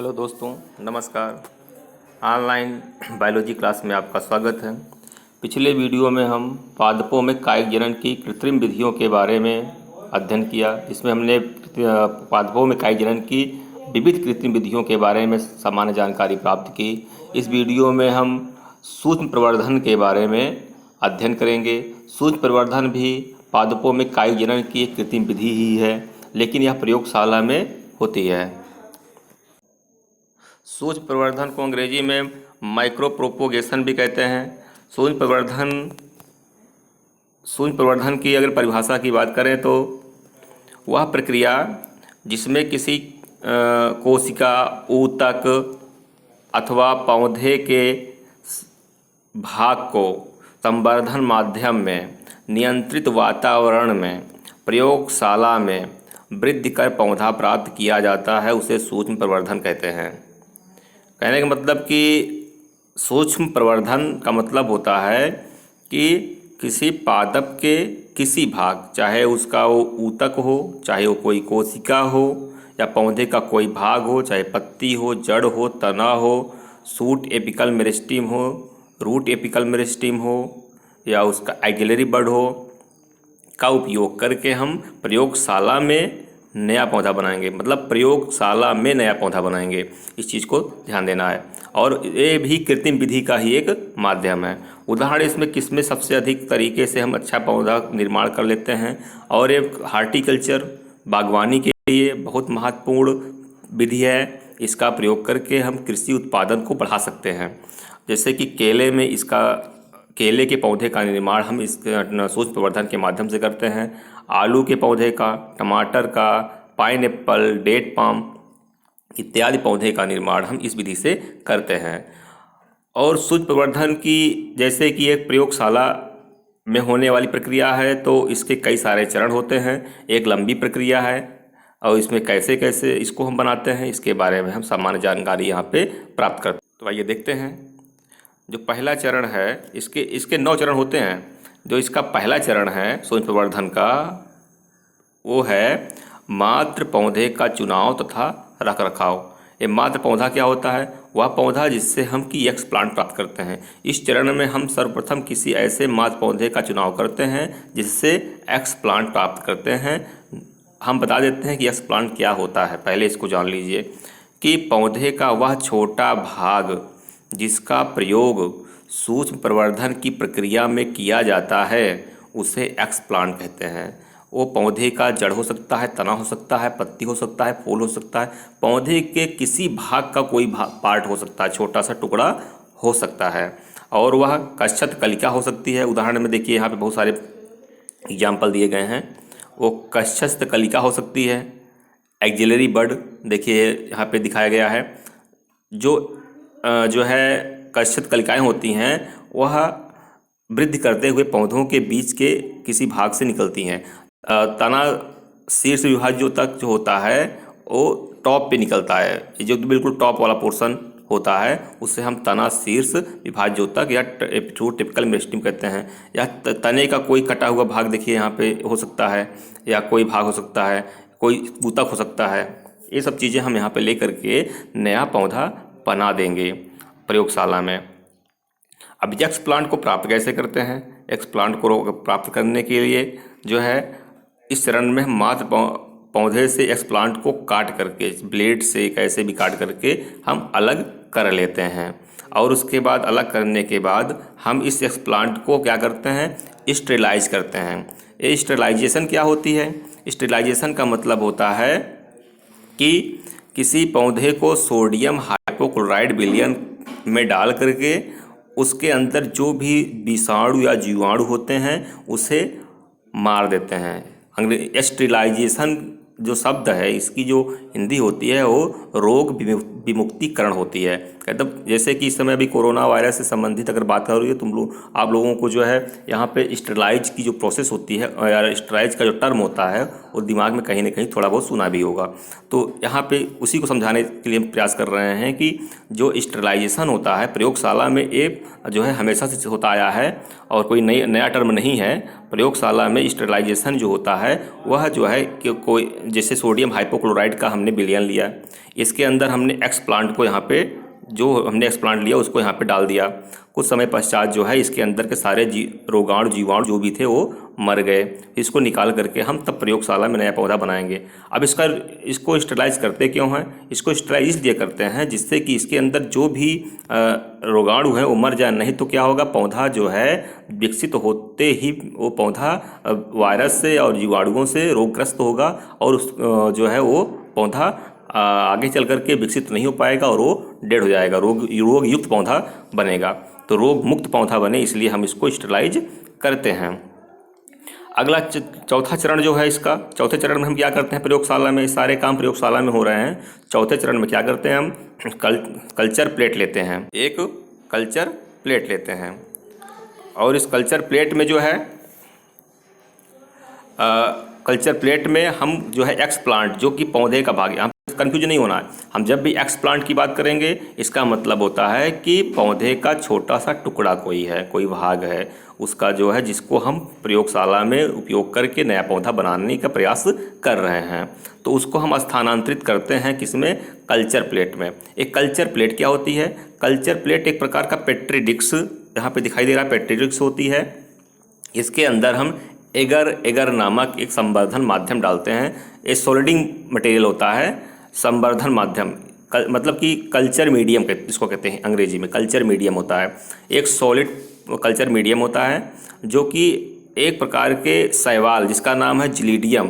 Hello दोस्तों, नमस्कार। Online biology class में आपका स्वागत है। पिछले वीडियो में हम पादपों में कायिक जनन की कृत्रिम विधियों के बारे में अध्ययन किया, जिसमें हमने पादपों में कायिक जनन की विविध कृत्रिम विधियों के बारे में सामान्य जानकारी प्राप्त की। इस वीडियो में हम सूक्ष्म प्रवर्धन के बारे में अध्ययन करेंगे। सूक्ष्म प्रवर्धन भी पादपों में कायिक जनन की एक कृत्रिम विधि ही है, लेकिन यह प्रयोगशाला में होती है। सूक्ष्म प्रवर्धन को अंग्रेजी में माइक्रो प्रोपोगेशन भी कहते हैं। सूक्ष्म प्रवर्धन की अगर परिभाषा की बात करें तो वह प्रक्रिया जिसमें किसी कोशिका, ऊतक अथवा पौधे के भाग को संवर्धन माध्यम में नियंत्रित वातावरण में प्रयोगशाला में वृद्धि कर पौधा प्राप्त किया जाता है, उसे सूक्ष्म प्रवर्धन कहते हैं। कहने का मतलब कि सूक्ष्म प्रवर्धन का मतलब होता है कि किसी पादप के किसी भाग, चाहे उसका वो ऊतक हो, चाहे वो कोई कोशिका हो, या पौधे का कोई भाग हो, चाहे पत्ती हो, जड़ हो, तना हो, शूट एपिकल मेरिस्टेम हो, रूट एपिकल मेरिस्टेम हो, या उसका एक्सिलरी बड हो, का उपयोग करके हम प्रयोगशाला में नया पौधा बनाएंगे। मतलब प्रयोगशाला में नया पौधा बनाएंगे, इस चीज़ को ध्यान देना है। और ये भी कृत्रिम विधि का ही एक माध्यम है। उदाहरण इसमें किसमें सबसे अधिक तरीके से हम अच्छा पौधा निर्माण कर लेते हैं, और एक हार्टिकल्चर बागवानी के लिए बहुत महत्वपूर्ण विधि है। इसका प्रयोग करके हम कृषि उत्पादन को बढ़ा सकते हैं। जैसे कि केले के पौधे का निर्माण हम इस सूक्ष्म प्रवर्धन के माध्यम से करते हैं। आलू के पौधे का, टमाटर का, पाइनएप्पल, डेट पाम इत्यादि पौधे का निर्माण हम इस विधि से करते हैं। और सूक्ष्म प्रवर्धन की जैसे कि एक प्रयोगशाला में होने वाली प्रक्रिया है, तो इसके कई सारे चरण होते हैं। एक लंबी प्रक्रिया है, और इसमें कैसे कैसे इसको हम बनाते हैं, इसके बारे में हम सामान्य जानकारी यहाँ पे प्राप्त करते हैं। तो आइए देखते हैं। जो पहला चरण है, इसके 9 चरण होते हैं। जो इसका पहला चरण है सूक्ष्म प्रवर्धन का, वो है मात्र पौधे का चुनाव तथा रख रखाव। ये मात्र पौधा क्या होता है? वह पौधा जिससे हम की एक्स प्लांट प्राप्त करते हैं। इस चरण में हम सर्वप्रथम किसी ऐसे मात्र पौधे का चुनाव करते हैं जिससे एक्स प्लांट प्राप्त करते हैं। हम बता देते हैं कि एक्स प्लांट क्या होता है। पहले इसको जान लीजिए कि पौधे का वह छोटा भाग जिसका प्रयोग सूक्ष्म प्रवर्धन की प्रक्रिया में किया जाता है, उसे एक्स प्लांट कहते हैं। वो पौधे का जड़ हो सकता है, तना हो सकता है, पत्ती हो सकता है, फूल हो सकता है, पौधे के किसी भाग का कोई पार्ट हो सकता है, छोटा सा टुकड़ा हो सकता है। और वह कच्छत कलिका हो सकती है। उदाहरण में देखिए, यहाँ पे बहुत सारे एग्जाम्पल दिए गए हैं। वो कच्छत कलिका हो सकती है। एक्सिलरी बड देखिए यहाँ पे दिखाया गया है। जो है कच्छत कलिकाएँ होती हैं, वह वृद्धि करते हुए पौधों के बीच के किसी भाग से निकलती हैं। तना शीर्ष विभाग जो होता है, वो टॉप पे निकलता है। ये जो बिल्कुल टॉप वाला पोर्शन होता है, उससे हम तना शीर्ष विभाज्योतक या टिपिकल मेरिस्टेम कहते हैं। या तने का कोई कटा हुआ भाग देखिए यहाँ पे हो सकता है, या कोई भाग हो सकता है, कोई ऊतक हो सकता है। ये सब चीज़ें हम यहाँ पे लेकर के नया पौधा बना देंगे प्रयोगशाला में। अब एक्स प्लांट को प्राप्त कैसे करते हैं? एक्स प्लांट को प्राप्त करने के लिए जो है, इस चरण में हम मात्र पौधे से एक्स प्लांट को काट करके, ब्लेड से कैसे भी काट करके हम अलग कर लेते हैं। और उसके बाद अलग करने के बाद हम इस एक्स प्लांट को क्या करते हैं? स्टेरिलाइज करते हैं। ये स्टेरिलाइजेशन क्या होती है? स्टेरिलाइजेशन का मतलब होता है कि किसी पौधे को सोडियम हाइपोक्लोराइड विलयन में डाल करके उसके अंदर जो भी विषाणु या जीवाणु होते हैं उसे मार देते हैं। स्टेरिलाइजेशन जो शब्द है, इसकी जो हिंदी होती है वो रोग विमुक्तिकरण होती है। मतलब जैसे कि इस समय अभी कोरोना वायरस से संबंधित अगर बात कर रही है, आप लोगों को जो है यहाँ पे स्टेरिलाइज की जो प्रोसेस होती है, या स्टेराइज का जो टर्म होता है, वो दिमाग में कहीं ना कहीं थोड़ा बहुत सुना भी होगा। तो यहाँ पे उसी को समझाने के लिए हम प्रयास कर रहे हैं कि जो स्टेरिलाइजेशन होता है प्रयोगशाला में, एक जो है हमेशा से होता आया है और कोई नया टर्म नहीं है। प्रयोगशाला में स्टेरिलाइजेशन जो होता है वह जो है कि कोई जैसे सोडियम हाइपोक्लोराइड का हम हमने बिलियन लिया, इसके अंदर हमने एक्सप्लांट को यहाँ पे, जो हमने एक्सप्लांट लिया उसको यहाँ पे डाल दिया। कुछ समय पश्चात जो है इसके अंदर के सारे रोगाणु जीवाणु जो भी थे वो मर गए। इसको निकाल करके हम तब प्रयोगशाला में नया पौधा बनाएंगे। अब इसको स्टरलाइज करते क्यों हैं? इसको स्टरलाइज इसलिए करते हैं जिससे कि इसके अंदर जो भी रोगाणु है वो मर जाए, नहीं तो क्या होगा, पौधा जो है विकसित होते ही वो पौधा वायरस से और जीवाणुओं से रोगग्रस्त होगा और उस जो है वो पौधा आगे चल करके विकसित नहीं हो पाएगा और वो डेड हो जाएगा, रोग युक्त पौधा बनेगा। तो रोग मुक्त पौधा बने इसलिए हम इसको स्टरलाइज करते हैं। अगला चौथा चरण जो है इसका, चौथे चरण में हम क्या करते हैं प्रयोगशाला में, सारे काम प्रयोगशाला में हो रहे हैं। चौथे चरण में क्या करते हैं, हम कल्चर प्लेट लेते हैं, एक कल्चर प्लेट लेते हैं और इस कल्चर प्लेट में जो है कल्चर प्लेट में हम जो है एक्सप्लांट, जो कि पौधे का भाग, यहाँ कन्फ्यूजन नहीं होना है। हम जब भी एक्सप्लांट की बात करेंगे इसका मतलब होता है कि पौधे का छोटा सा टुकड़ा कोई है, कोई भाग है उसका जो है, जिसको हम प्रयोगशाला में उपयोग करके नया पौधा बनाने का प्रयास कर रहे हैं। तो उसको हम स्थानांतरित करते हैं किसमें, कल्चर प्लेट में। एक कल्चर प्लेट क्या होती है, कल्चर प्लेट एक प्रकार का पेट्री डिस्क, यहाँ पे दिखाई दे रहा है पेट्री डिस्क होती है। इसके अंदर हम एगर नामक एक संवर्धन माध्यम डालते हैं। ये सॉलिडिंग मटेरियल होता है, संवर्धन माध्यम मतलब कि कल्चर मीडियम इसको कहते हैं अंग्रेजी में, कल्चर मीडियम होता है। एक सॉलिड कल्चर मीडियम होता है जो कि एक प्रकार के शैवाल जिसका नाम है जिलीडियम,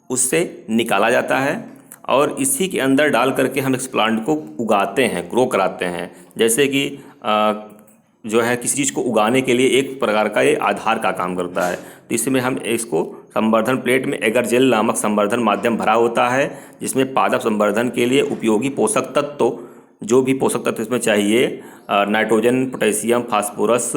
उससे निकाला जाता है और इसी के अंदर डाल करके हम इस प्लांट को उगाते हैं, ग्रो कराते हैं। जैसे कि जो है किसी चीज़ को उगाने के लिए एक प्रकार का ये आधार का काम करता है। तो इसमें हम इसको संवर्धन प्लेट में एगर जेल नामक संवर्धन माध्यम भरा होता है, जिसमें पादप संवर्धन के लिए उपयोगी पोषक तत्व, जो भी पोषक तत्व इसमें चाहिए, nitrogen, potassium, phosphorus,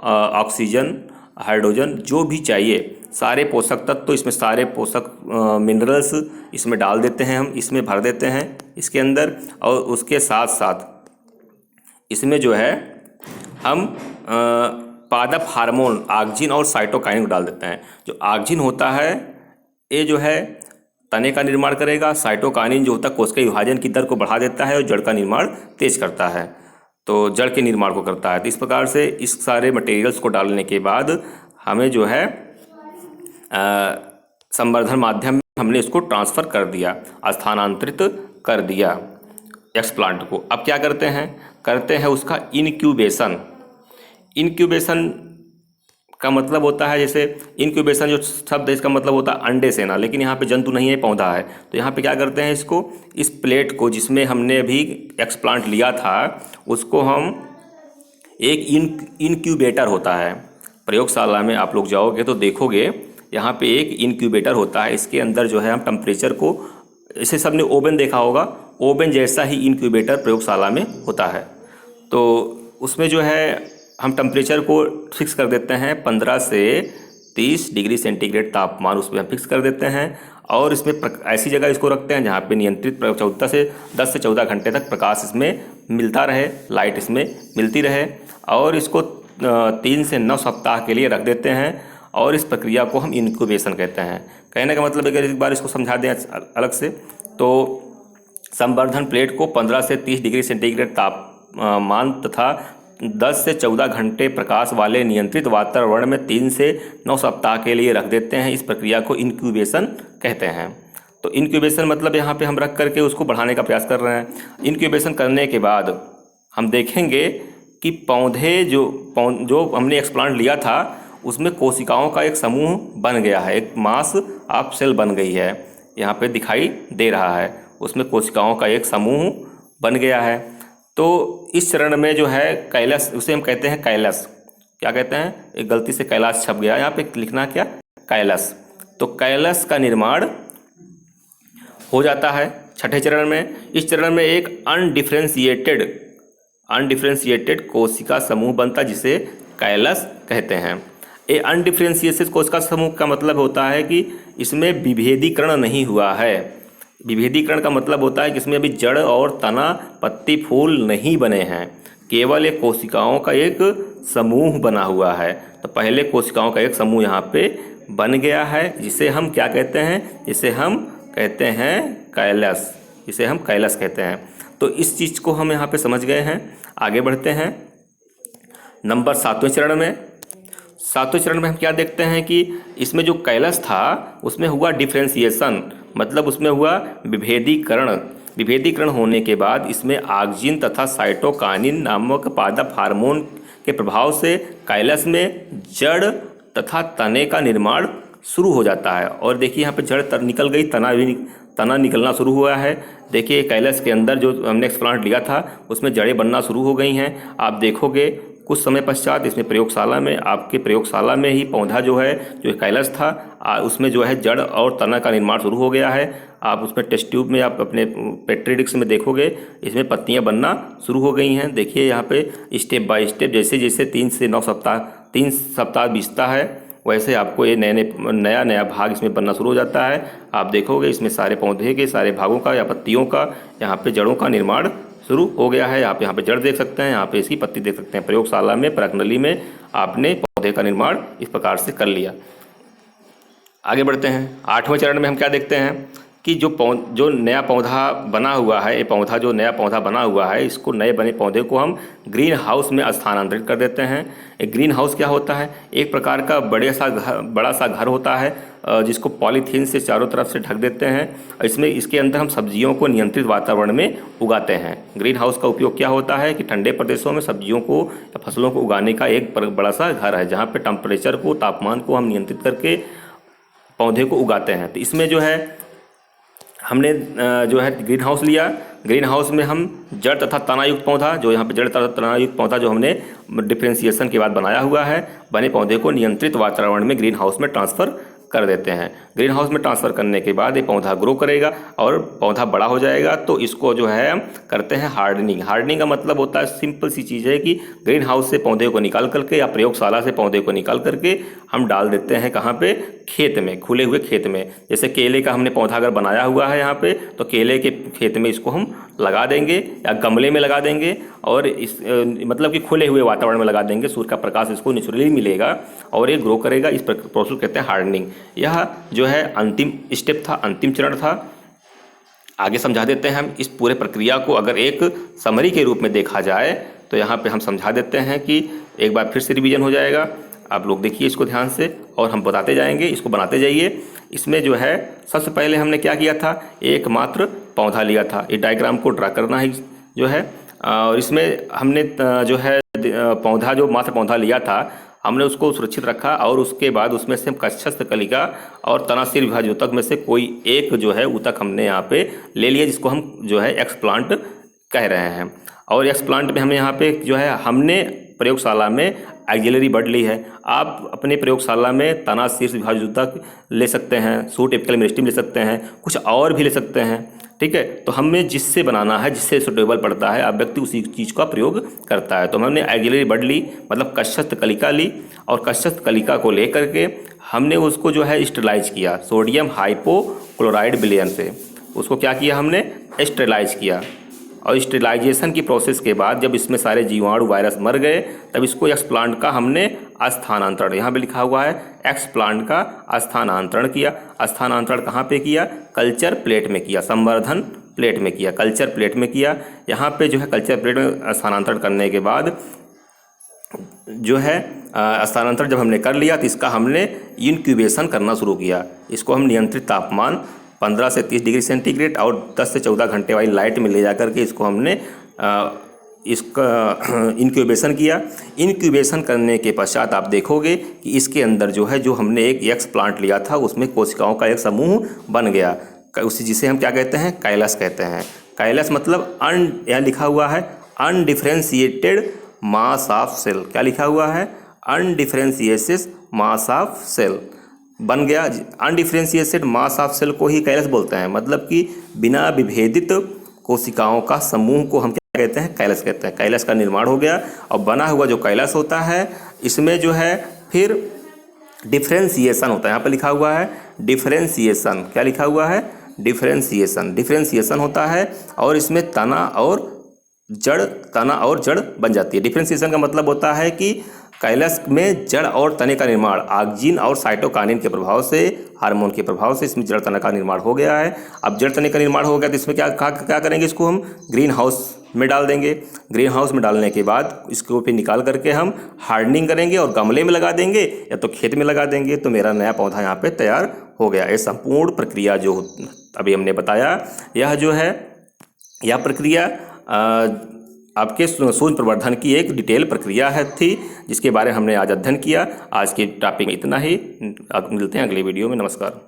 oxygen, hydrogen, जो भी चाहिए सारे पोषक तत्व, इसमें सारे पोषक मिनरल्स इसमें डाल देते हैं, हम इसमें भर देते हैं इसके अंदर। और उसके साथ साथ इसमें जो है हम पादप हार्मोन ऑक्जिन और साइटोकाइनिन को डाल देते हैं। जो ऑक्जिन होता है ये जो है तने का निर्माण करेगा, साइटोकाइनिन जो होता है कोशिका विभाजन की दर को बढ़ा देता है और जड़ का निर्माण तेज करता है, तो जड़ के निर्माण को करता है। तो इस प्रकार से इस सारे मटेरियल्स को डालने के बाद हमें जो है संवर्धन माध्यम में हमने इसको ट्रांसफ़र कर दिया, स्थानांतरित कर दिया एक्सप्लांट को। अब क्या करते हैं उसका इनक्यूबेशन। इनक्यूबेशन का मतलब होता है, जैसे इनक्यूबेशन जो शब्द है इसका मतलब होता है अंडे सेना, लेकिन यहाँ पे जंतु नहीं है, पौधा है। तो यहाँ पे क्या करते हैं, इसको इस प्लेट को जिसमें हमने अभी एक्सप्लांट लिया था उसको हम, एक इनक्यूबेटर होता है, प्रयोगशाला में आप लोग जाओगे तो देखोगे यहाँ पे एक इनक्यूबेटर होता है। इसके अंदर जो है हम टेम्परेचर को, इसे सबने ओवन देखा होगा, ओवन जैसा ही इनक्यूबेटर प्रयोगशाला में होता है। तो उसमें जो है हम टेम्परेचर को फिक्स कर देते हैं 15 से 30 डिग्री सेंटीग्रेड तापमान उसमें हम फिक्स कर देते हैं और इसमें ऐसी जगह इसको रखते हैं जहाँ पे नियंत्रित 10 से 14 घंटे तक प्रकाश इसमें मिलता रहे, लाइट इसमें मिलती रहे और इसको 3 से 9 सप्ताह के लिए रख देते हैं और इस प्रक्रिया को हम इनक्यूबेशन कहते हैं। कहने का मतलब अगर एक बार इसको समझा दें अलग से, तो संवर्धन प्लेट को 15 से 30 डिग्री सेंटीग्रेड तापमान तथा 10 से 14 घंटे प्रकाश वाले नियंत्रित वातावरण में 3 से 9 सप्ताह के लिए रख देते हैं। इस प्रक्रिया को इनक्यूबेशन कहते हैं। तो इनक्यूबेशन मतलब यहाँ पे हम रख करके उसको बढ़ाने का प्रयास कर रहे हैं। इनक्यूबेशन करने के बाद हम देखेंगे कि पौधे जो हमने एक्सप्लांट लिया था उसमें कोशिकाओं का एक समूह बन गया है, एक मास ऑफ सेल बन गई है, यहाँ पे दिखाई दे रहा है। उसमें कोशिकाओं का एक समूह बन गया है। तो इस चरण में जो है कैलस, उसे हम कहते हैं कैलस। क्या कहते हैं, एक गलती से कैलाश छप गया, यहाँ पे लिखना क्या, कैलस। तो कैलस का निर्माण हो जाता है छठे चरण में। इस चरण में एक अनडिफरेंशिएटेड कोशिका समूह बनता है जिसे कैलस कहते हैं। ये अनडिफरेंशिएटेड कोशिका समूह का मतलब होता है कि इसमें विभेदीकरण नहीं हुआ है। विभेदीकरण का मतलब होता है कि इसमें अभी जड़ और तना, पत्ती, फूल नहीं बने हैं, केवल एक कोशिकाओं का एक समूह बना हुआ है। तो पहले कोशिकाओं का एक समूह यहाँ पे बन गया है जिसे हम क्या कहते हैं, जिसे हम कहते हैं कैलस। इसे हम कैलस कहते हैं। तो इस चीज़ को हम यहाँ पे समझ गए हैं। आगे बढ़ते हैं नंबर 7वें चरण में। 7वें चरण में हम क्या देखते हैं कि इसमें जो कैलस था उसमें हुआ डिफ्रेंसिएशन, मतलब उसमें हुआ विभेदीकरण। विभेदीकरण होने के बाद इसमें ऑक्सिन तथा साइटोकाइनिन नामक पादप हार्मोन के प्रभाव से कैलस में जड़ तथा तने का निर्माण शुरू हो जाता है। और देखिए यहाँ पे जड़ निकल गई, तना निकलना शुरू हुआ है। देखिए कैलस के अंदर जो हमने एक्सप्लांट लिया था उसमें जड़ें बनना शुरू हो गई हैं। आप देखोगे कुछ समय पश्चात इसमें प्रयोगशाला में, आपके प्रयोगशाला में ही पौधा जो है, जो कैलस था उसमें जो है जड़ और तना का निर्माण शुरू हो गया है। आप उसमें टेस्ट ट्यूब में, आप अपने पेट्री डिस्क में देखोगे इसमें पत्तियां बनना शुरू हो गई हैं। देखिए यहाँ पे स्टेप बाय स्टेप जैसे जैसे 3 से 9 सप्ताह 3 सप्ताह बीतता है वैसे आपको ये नया भाग इसमें बनना शुरू हो जाता है। आप देखोगे इसमें सारे पौधे के सारे भागों का या पत्तियों का यहाँ पे जड़ों का निर्माण शुरू हो गया है। आप यहाँ पे जड़ देख सकते हैं, यहाँ पे इसकी पत्ती देख सकते हैं। प्रयोगशाला में, परागनली में आपने पौधे का निर्माण इस प्रकार से कर लिया। आगे बढ़ते हैं 8वें चरण में हम क्या देखते हैं कि जो नया पौधा बना हुआ है, ये पौधा जो नया पौधा बना हुआ है, इसको नए बने पौधे को हम ग्रीन हाउस में स्थानांतरित कर देते हैं। एक ग्रीन हाउस क्या होता है? एक प्रकार का बड़ा सा घर होता है जिसको पॉलीथीन से चारों तरफ से ढक देते हैं। इसके अंदर हम सब्जियों को नियंत्रित वातावरण में उगाते हैं। ग्रीन हाउस का उपयोग क्या होता है कि ठंडे प्रदेशों में सब्जियों को या फसलों को उगाने का एक बड़ा सा घर है जहाँ पे टेम्परेचर को, तापमान को हम नियंत्रित करके पौधे को उगाते हैं। तो इसमें जो है हमने जो है ग्रीन हाउस लिया। ग्रीन हाउस में हम जड़ तथा तनायुक्त पौधा, जो यहाँ पे जड़ तथा तनायुक्त पौधा जो हमने डिफ्रेंसिएशन के बाद बनाया हुआ है, बने पौधे को नियंत्रित वातावरण में ग्रीन हाउस में ट्रांसफ़र कर देते हैं। ग्रीन हाउस में ट्रांसफ़र करने के बाद ये पौधा ग्रो करेगा और पौधा बड़ा हो जाएगा। तो इसको जो है हम करते हैं हार्डनिंग। हार्डनिंग का मतलब होता है, सिंपल सी चीज़ है कि ग्रीन हाउस से पौधे को निकाल करके या प्रयोगशाला से पौधे को निकाल करके हम डाल देते हैं कहाँ पे? खेत में, खुले हुए खेत में। जैसे केले का हमने पौधा अगर बनाया हुआ है यहाँ पे, तो केले के खेत में इसको हम लगा देंगे या गमले में लगा देंगे और इस मतलब कि खुले हुए वातावरण में लगा देंगे। सूर्य का प्रकाश इसको नेचुरली मिलेगा और ये ग्रो करेगा। इस प्रोसेस कहते हैं हार्डनिंग। यह जो है अंतिम स्टेप था, अंतिम चरण था। आगे समझा देते हैं हम इस पूरे प्रक्रिया को। अगर एक समरी के रूप में देखा जाए तो यहाँ पे हम समझा देते हैं कि एक बार फिर से रिवीजन हो जाएगा। आप लोग देखिए इसको ध्यान से और हम बताते जाएंगे, इसको बनाते जाइए। इसमें जो है सबसे पहले हमने क्या किया था? एकमात्र पौधा लिया था। ये डायग्राम को ड्रा करना ही जो है, और इसमें हमने जो है पौधा, जो मात्र पौधा लिया था, हमने उसको सुरक्षित रखा और उसके बाद उसमें से हम कक्षस्थ कलिका और तनाशील विभाज्य ऊतक में से कोई एक जो है ऊतक हमने यहाँ पे ले लिया, जिसको हम जो है एक्सप्लांट कह रहे हैं। और एक्सप्लांट में हमें यहाँ पे जो है हमने प्रयोगशाला में एक्सिलरी बड ली है। आप अपने प्रयोगशाला में तना शीर्ष विभाज्य ऊतक ले सकते हैं, सूट एपिकल मेरिस्टेम ले सकते हैं, कुछ और भी ले सकते हैं। ठीक है, तो हमें जिससे बनाना है, जिससे सुटेबल पड़ता है, अब व्यक्ति उसी चीज़ का प्रयोग करता है। तो हमने एक्सिलरी बड ली, मतलब कक्षस्थ कलिका ली, और कक्षस्थ कलिका को ले करके हमने उसको जो है स्टेरिलाइज किया सोडियम हाइपोक्लोराइड विलयन से। उसको क्या किया? हमने स्टेरिलाइज किया। और स्टेरिलाइजेशन की प्रोसेस के बाद जब इसमें सारे जीवाणु वायरस मर गए, तब इसको एक्सप्लांट का हमने स्थानांतरण, यहाँ पे लिखा हुआ है एक्सप्लांट का स्थानांतरण किया। स्थानांतरण कहाँ पे किया? कल्चर प्लेट में किया, संवर्धन प्लेट में किया, कल्चर प्लेट में किया। यहाँ पे जो है कल्चर प्लेट में स्थानांतरण करने के बाद जो है स्थानांतरण जब हमने कर लिया तो इसका हमने इनक्यूबेशन करना शुरू किया। इसको हम नियंत्रित तापमान 15 से 30 डिग्री सेंटीग्रेड और 10 से 14 घंटे वाली लाइट में ले जा करके इसको हमने इसका इंक्यूबेशन किया। इंक्यूबेशन करने के पश्चात आप देखोगे कि इसके अंदर जो है, जो हमने एक एक्सप्लांट लिया था, उसमें कोशिकाओं का एक समूह बन गया, उसी जिसे हम क्या कहते हैं? कैलस कहते हैं। कैलस मतलब यहाँ लिखा हुआ है अनडिफ्रेंशिएटेड मास ऑफ सेल। क्या लिखा हुआ है? अनडिफ्रेंशिएटेड मास ऑफ सेल बन गया। अनडिफ्रेंशिएटेड मास ऑफ सेल को ही कैलस बोलते हैं, मतलब कि बिना विभेदित कोशिकाओं का समूह को हम क्या कहते हैं? कैलस कहते हैं। कैलस का निर्माण हो गया और बना हुआ जो कैलस होता है, इसमें जो है फिर डिफ्रेंशिएशन होता है। यहाँ पर लिखा हुआ है डिफ्रेंशिएशन। क्या लिखा हुआ है? डिफ्रेंशिएशन। डिफ्रेंशिएशन होता है और इसमें तना और जड़ बन जाती है। डिफ्रेंशिएशन का मतलब होता है कि कैलस में जड़ और तने का निर्माण ऑक्जिन और साइटोकाइनिन के प्रभाव से, हार्मोन के प्रभाव से इसमें जड़ तना का निर्माण हो गया है। अब जड़ तने का निर्माण हो गया तो इसमें क्या करेंगे, इसको हम ग्रीन हाउस में डाल देंगे। ग्रीन हाउस में डालने के बाद इसको फिर निकाल करके हम हार्डनिंग करेंगे और गमले में लगा देंगे या तो खेत में लगा देंगे, तो मेरा नया पौधा यहाँ पे तैयार हो गया। ये संपूर्ण प्रक्रिया जो अभी हमने बताया, यह जो है यह प्रक्रिया आपके सूर्य प्रवर्धन की एक डिटेल प्रक्रिया थी, जिसके बारे में हमने आज अध्ययन किया। आज के टॉपिक में इतना ही, मिलते हैं अगले वीडियो में। नमस्कार।